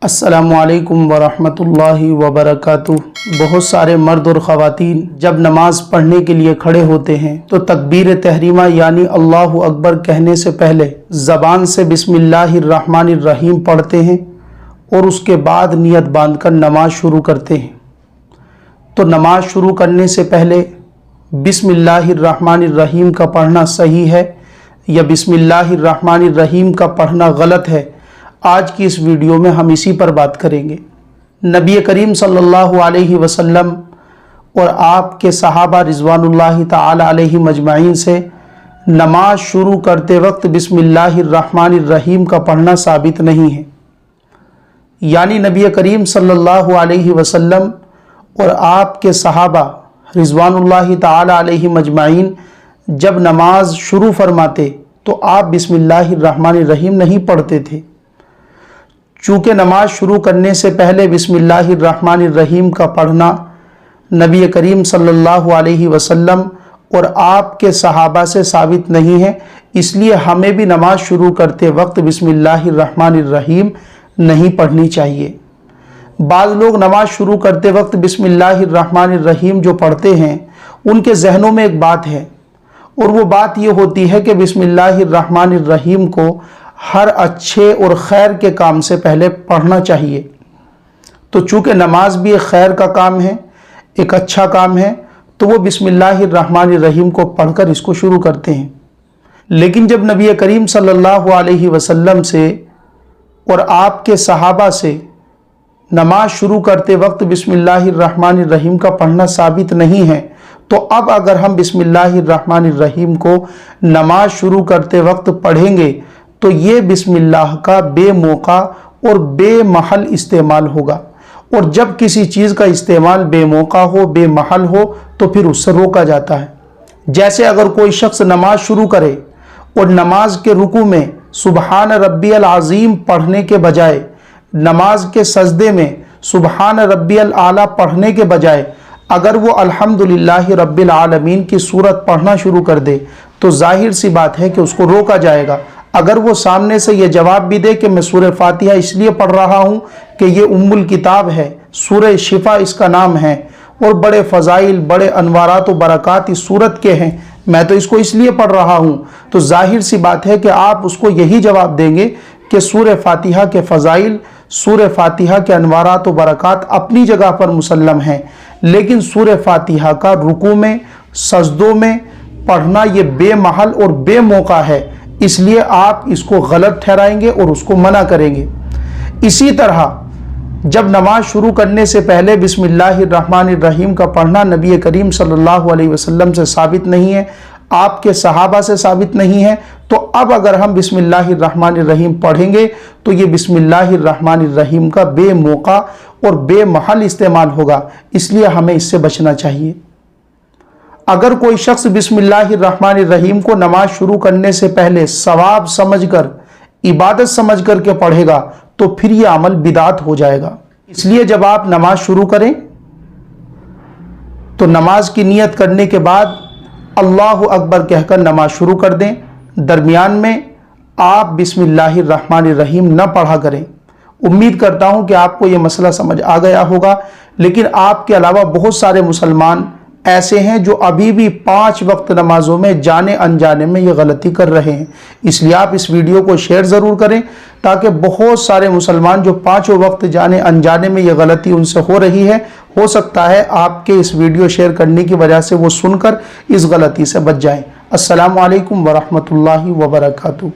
अस्सलामुअलैकुम वरहमतुल्लाहि वबरकातुह। बहुत सारे मर्द और ख़वातीन जब नमाज पढ़ने के लिए खड़े होते हैं तो तकबीर तहरीमा यानी अल्लाहु अकबर कहने से पहले ज़बान से बिस्मिल्लाहिर्रहमानिर्रहीम पढ़ते हैं और उसके बाद नियत बांधकर नमाज शुरू करते हैं। तो नमाज शुरू करने से पहले बिस्मिल्लाहिर्रहमानिर्रहीम का पढ़ना सही है या बिस्मिल्लाहिर्रहमानिर्रहीम का पढ़ना गलत है, आज की इस वीडियो में हम इसी पर बात करेंगे। नबी करीम सल्लल्लाहु अलैहि वसल्लम और आपके सहाबा रिज़वानुल्लाहि ताला अलैहिम अजमाइन से नमाज शुरू करते वक्त बिस्मिल्लाहिर्रहमानिर्रहीम का पढ़ना साबित नहीं है। यानी नबी करीम सल्लल्लाहु अलैहि वसल्लम और आपके सहाबा रिज़वानुल्लाहि ताला अलैहिम अजमाइन जब नमाज शुरू फरमाते तो आप बिस्मिल्लाहिर्रहमानिर्रहीम नहीं पढ़ते थे। चूँकि नमाज शुरू करने से पहले बिस्मिल्लाहिर्रहमानिर्रहीम का पढ़ना नबी करीम सल्लल्लाहु अलैहि वसल्लम और आपके सहाबा से साबित नहीं है, इसलिए हमें भी नमाज शुरू करते वक्त बिस्मिल्लाहिर्रहमानिर्रहीम नहीं पढ़नी चाहिए। बाद लोग नमाज शुरू करते वक्त बिस्मिल्लाहिर्रहमानिर्रहीम जो पढ़ते हैं उनके जहनों में एक बात है और वो बात ये होती है कि बिस्मिल्लाहिर्रहमानिर्रहीम को हर अच्छे और खैर के काम से पहले पढ़ना चाहिए। तो चूँकि नमाज भी एक खैर का काम है, एक अच्छा काम है, तो वो बिस्मिल्लाहिर्रहमानिर्रहीम को पढ़कर इसको शुरू करते हैं। लेकिन जब नबी करीम सल्लल्लाहु अलैहि वसल्लम से और आपके सहाबा से नमाज शुरू करते वक्त बिस्मिल्लाहिर्रहमानिर्रहीम का पढ़ना साबित नहीं है, तो अब अगर हम बिस्मिल्लाहिर्रहमानिर्रहीम को नमाज शुरू करते वक्त पढ़ेंगे तो ये बिस्मिल्लाह का बेमौका और बेमहल इस्तेमाल होगा। और जब किसी चीज़ का इस्तेमाल बेमौका हो, बेमहल हो, तो फिर उससे रोका जाता है। जैसे अगर कोई शख्स नमाज शुरू करे और नमाज के रुकू में सुबहान रब्बियल अज़ीम पढ़ने के बजाय, नमाज के सजदे में सुबहान रब्बियल आला पढ़ने के बजाय अगर वो अल्हम्दुलिल्लाहि रब्बिल आलमीन की सूरत पढ़ना शुरू कर दे तो जाहिर सी बात है कि उसको रोका जाएगा। अगर वो सामने से ये जवाब भी दे कि मैं सूरह फातिहा इसलिए पढ़ रहा हूँ कि ये उम्मुल किताब है, सूरह शिफा इसका नाम है और बड़े फ़ज़ाइल, बड़े अनवारात व बरक़ात इस सूरत के हैं, मैं तो इसको इसलिए पढ़ रहा हूँ, तो जाहिर सी बात है कि आप उसको यही जवाब देंगे कि सूरह फातिहा के फ़ज़ाइल, सूरह फातिहा के अनवारात व बरक़ात अपनी जगह पर मुसल्लम हैं, लेकिन सूरह फातिहा का रुकू में, सजदों में पढ़ना ये बेमहल और बेमौका है, इसलिए आप इसको गलत ठहराएंगे और उसको मना करेंगे। इसी तरह जब नमाज शुरू करने से पहले बिस्मिल्लाहिर्रहमानिर्रहीम का पढ़ना नबी करीम सल्लल्लाहु अलैहि वसल्लम से साबित नहीं है, आपके सहाबा से साबित नहीं है, तो अब अगर हम बिस्मिल्लाहिर्रहमानिर्रहीम पढ़ेंगे तो ये बिस्मिल्लाहिर्रहमानिर्रहीम का बेमौका और बेमहल इस्तेमाल होगा, इसलिए हमें इससे बचना चाहिए। अगर कोई शख्स बिस्मिल्लाहिर्रहमानिर्रहीम को नमाज शुरू करने से पहले सवाब समझकर, इबादत समझकर के पढ़ेगा तो फिर यह अमल बिदात हो जाएगा। इसलिए जब आप नमाज शुरू करें तो नमाज की नियत करने के बाद अल्लाहु अकबर कहकर नमाज शुरू कर दें। दरमियान में आप बिस्मिल्लाहिर्रहमानिर्रहीम न पढ़ा करें। उम्मीद करता हूं कि आपको यह मसला समझ आ गया होगा, लेकिन आपके अलावा बहुत सारे मुसलमान ऐसे हैं जो अभी भी 5 वक्त नमाजों में जाने अनजाने में ये गलती कर रहे हैं। इसलिए आप इस वीडियो को शेयर ज़रूर करें ताकि बहुत सारे मुसलमान जो 5 वक्त जाने अनजाने में ये गलती उनसे हो रही है, हो सकता है आपके इस वीडियो शेयर करने की वजह से वो सुनकर इस गलती से बच जाएं। अस्सलामु अलैकुम वरहमतुल्लाहि वबरकातुहू।